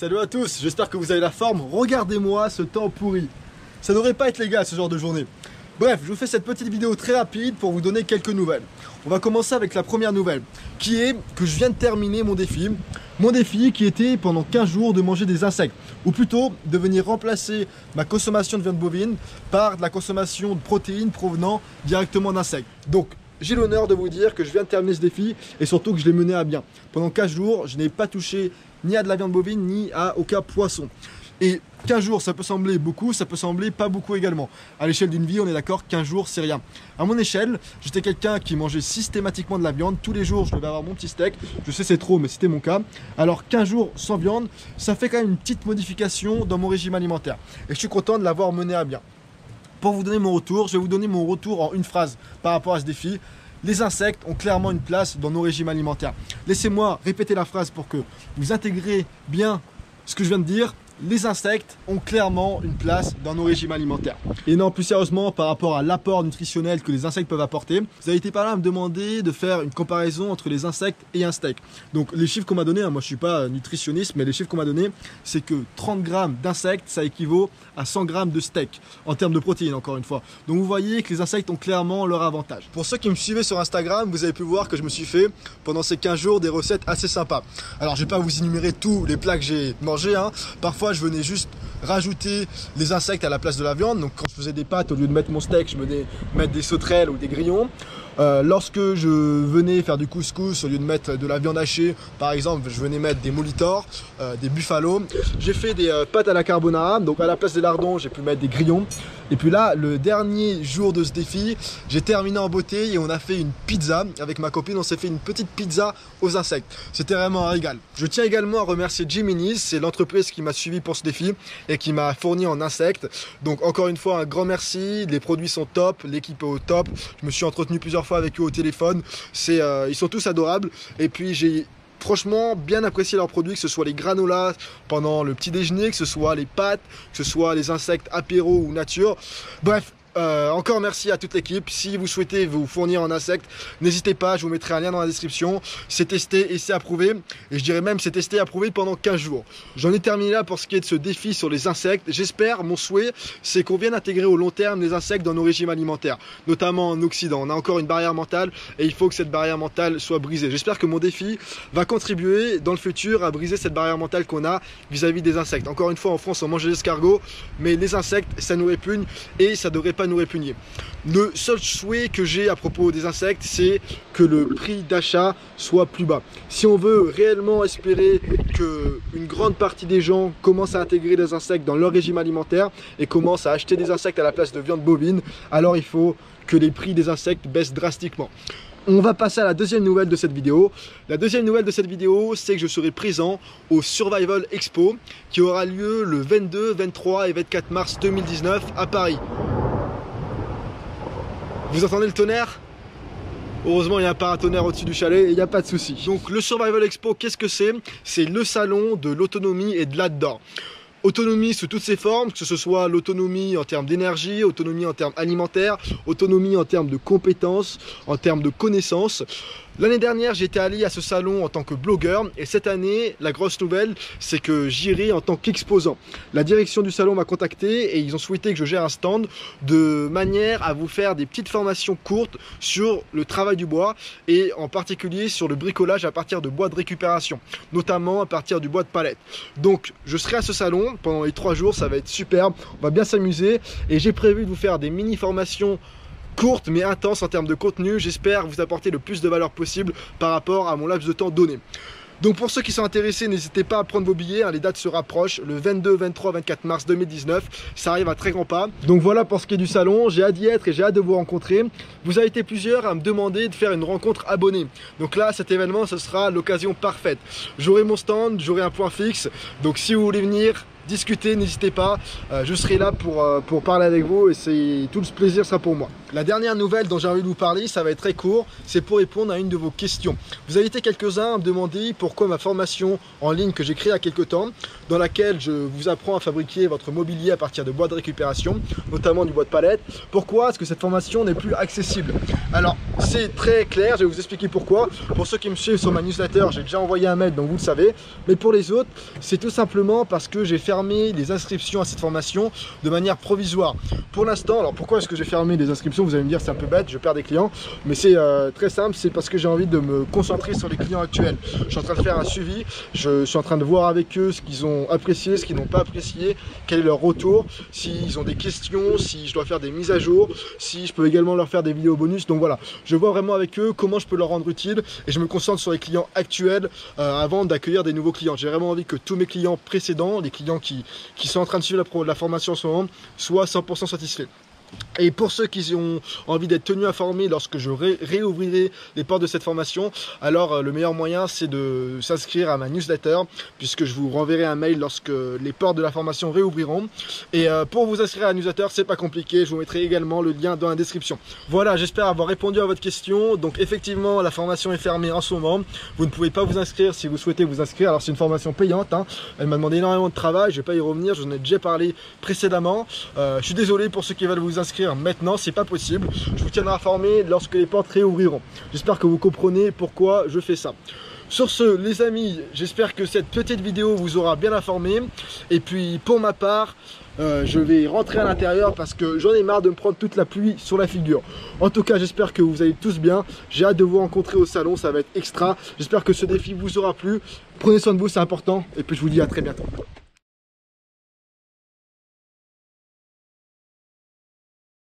Salut à tous, j'espère que vous avez la forme. Regardez-moi ce temps pourri. Ça devrait pas être légal ce genre de journée. Bref, je vous fais cette petite vidéo très rapide pour vous donner quelques nouvelles. On va commencer avec la première nouvelle, qui est que je viens de terminer mon défi. Mon défi qui était pendant 15 jours de manger des insectes, ou plutôt de venir remplacer ma consommation de viande bovine par de la consommation de protéines provenant directement d'insectes. Donc, j'ai l'honneur de vous dire que je viens de terminer ce défi et surtout que je l'ai mené à bien. Pendant 15 jours, je n'ai pas touché ni à de la viande bovine ni à aucun poisson. Et 15 jours, ça peut sembler beaucoup, ça peut sembler pas beaucoup également. À l'échelle d'une vie, on est d'accord, 15 jours, c'est rien. À mon échelle, j'étais quelqu'un qui mangeait systématiquement de la viande. Tous les jours, je devais avoir mon petit steak. Je sais, c'est trop, mais c'était mon cas. Alors, 15 jours sans viande, ça fait quand même une petite modification dans mon régime alimentaire. Et je suis content de l'avoir mené à bien. Pour vous donner mon retour, je vais vous donner mon retour en une phrase par rapport à ce défi. Les insectes ont clairement une place dans nos régimes alimentaires. Laissez-moi répéter la phrase pour que vous intégrez bien ce que je viens de dire. Les insectes ont clairement une place dans nos régimes alimentaires. Et non, plus sérieusement, par rapport à l'apport nutritionnel que les insectes peuvent apporter, vous avez été par là à me demander de faire une comparaison entre les insectes et un steak. Donc les chiffres qu'on m'a donnés, moi je suis pas nutritionniste, mais les chiffres qu'on m'a donnés, c'est que 30 grammes d'insectes, ça équivaut à 100 grammes de steak, en termes de protéines encore une fois. Donc vous voyez que les insectes ont clairement leur avantage. Pour ceux qui me suivaient sur Instagram, vous avez pu voir que je me suis fait, pendant ces 15 jours, des recettes assez sympas. Alors je vais pas vous énumérer tous les plats que j'ai mangés, hein. Parfois je venais juste rajouter les insectes à la place de la viande. Donc quand je faisais des pâtes, au lieu de mettre mon steak, je venais mettre des sauterelles ou des grillons. Lorsque je venais faire du couscous, au lieu de mettre de la viande hachée, par exemple, je venais mettre des molitors, des buffalo. J'ai fait des pâtes à la carbonara, donc à la place des lardons, j'ai pu mettre des grillons. Et puis là, le dernier jour de ce défi, j'ai terminé en beauté et on a fait une pizza avec ma copine. On s'est fait une petite pizza aux insectes. C'était vraiment un régal. Je tiens également à remercier Jiminy's, c'est l'entreprise qui m'a suivi pour ce défi et qui m'a fourni en insectes. Donc encore une fois, un grand merci. Les produits sont top, l'équipe est au top. Je me suis entretenu plusieurs fois avec eux au téléphone. Ils sont tous adorables. Et puis j'ai franchement bien apprécié leurs produits, que ce soit les granolas pendant le petit déjeuner, que ce soit les pâtes, que ce soit les insectes apéro ou nature. Bref, encore merci à toute l'équipe. Si vous souhaitez vous fournir en insectes, n'hésitez pas, je vous mettrai un lien dans la description. C'est testé et c'est approuvé. Et je dirais même c'est testé et approuvé pendant 15 jours. J'en ai terminé là pour ce qui est de ce défi sur les insectes. J'espère, mon souhait, c'est qu'on vienne intégrer au long terme les insectes dans nos régimes alimentaires, notamment en Occident. On a encore une barrière mentale et il faut que cette barrière mentale soit brisée. J'espère que mon défi va contribuer dans le futur à briser cette barrière mentale qu'on a vis-à-vis des insectes. Encore une fois, en France, on mange des escargots, mais les insectes, ça nous répugne et ça devrait pas nous répugner. Le seul souhait que j'ai à propos des insectes, c'est que le prix d'achat soit plus bas. Si on veut réellement espérer que une grande partie des gens commencent à intégrer des insectes dans leur régime alimentaire et commencent à acheter des insectes à la place de viande bovine, alors il faut que les prix des insectes baissent drastiquement. On va passer à la deuxième nouvelle de cette vidéo. La deuxième nouvelle de cette vidéo, c'est que je serai présent au Survival Expo qui aura lieu le 22, 23 et 24 mars 2019 à Paris. Vous entendez le tonnerre? Heureusement, il y a un paratonnerre au-dessus du chalet et il n'y a pas de souci. Donc le Survival Expo, qu'est-ce que c'est? C'est le salon de l'autonomie et de l'outdoor. Autonomie sous toutes ses formes, que ce soit l'autonomie en termes d'énergie, autonomie en termes alimentaires, autonomie en termes de compétences, en termes de connaissances. L'année dernière, j'étais allé à ce salon en tant que blogueur et cette année, la grosse nouvelle, c'est que j'irai en tant qu'exposant. La direction du salon m'a contacté et ils ont souhaité que je gère un stand de manière à vous faire des petites formations courtes sur le travail du bois et en particulier sur le bricolage à partir de bois de récupération, notamment à partir du bois de palette. Donc, je serai à ce salon pendant les 3 jours, ça va être superbe, on va bien s'amuser et j'ai prévu de vous faire des mini formations courte mais intense en termes de contenu. J'espère vous apporter le plus de valeur possible par rapport à mon laps de temps donné. Donc pour ceux qui sont intéressés, n'hésitez pas à prendre vos billets, hein, les dates se rapprochent, le 22, 23, 24 mars 2019, ça arrive à très grands pas. Donc voilà pour ce qui est du salon, j'ai hâte d'y être et j'ai hâte de vous rencontrer. Vous avez été plusieurs à me demander de faire une rencontre abonnée. Donc là, cet événement, ce sera l'occasion parfaite. J'aurai mon stand, j'aurai un point fixe, donc si vous voulez venir discuter, n'hésitez pas, je serai là pour parler avec vous et tout le plaisir sera pour moi. La dernière nouvelle dont j'ai envie de vous parler, ça va être très court, c'est pour répondre à une de vos questions. Vous avez été quelques-uns à me demander pourquoi ma formation en ligne que j'ai créée il y a quelques temps, dans laquelle je vous apprends à fabriquer votre mobilier à partir de bois de récupération, notamment du bois de palette, pourquoi est-ce que cette formation n'est plus accessible? Alors, c'est très clair, je vais vous expliquer pourquoi. Pour ceux qui me suivent sur ma newsletter, j'ai déjà envoyé un mail, donc vous le savez. Mais pour les autres, c'est tout simplement parce que j'ai fermé les inscriptions à cette formation de manière provisoire. Pour l'instant, alors pourquoi est-ce que j'ai fermé les inscriptions? Vous allez me dire c'est un peu bête, je perds des clients, mais c'est très simple, c'est parce que j'ai envie de me concentrer sur les clients actuels. Je suis en train de faire un suivi, je suis en train de voir avec eux ce qu'ils ont apprécié, ce qu'ils n'ont pas apprécié, quel est leur retour, s'ils ont des questions, si je dois faire des mises à jour, si je peux également leur faire des vidéos bonus. Donc voilà, je vois vraiment avec eux comment je peux leur rendre utile et je me concentre sur les clients actuels avant d'accueillir des nouveaux clients. J'ai vraiment envie que tous mes clients précédents, les clients qui sont en train de suivre la formation en ce moment, soient 100% satisfaits. Et pour ceux qui ont envie d'être tenus informés lorsque je réouvrirai les portes de cette formation, alors le meilleur moyen c'est de s'inscrire à ma newsletter, puisque je vous renverrai un mail lorsque les portes de la formation réouvriront. Et pour vous inscrire à la newsletter, c'est pas compliqué, je vous mettrai également le lien dans la description. Voilà, j'espère avoir répondu à votre question. Donc effectivement, la formation est fermée en ce moment. Vous ne pouvez pas vous inscrire si vous souhaitez vous inscrire. Alors c'est une formation payante, hein. Elle m'a demandé énormément de travail, je vais pas y revenir, je vous en ai déjà parlé précédemment. Je suis désolé pour ceux qui veulent vous inscrire maintenant, c'est pas possible. Je vous tiendrai informé lorsque les portes réouvriront. J'espère que vous comprenez pourquoi je fais ça. Sur ce, les amis, j'espère que cette petite vidéo vous aura bien informé. Et puis pour ma part, je vais rentrer à l'intérieur parce que j'en ai marre de me prendre toute la pluie sur la figure. En tout cas, j'espère que vous allez tous bien. J'ai hâte de vous rencontrer au salon, ça va être extra. J'espère que ce défi vous aura plu. Prenez soin de vous, c'est important. Et puis je vous dis à très bientôt.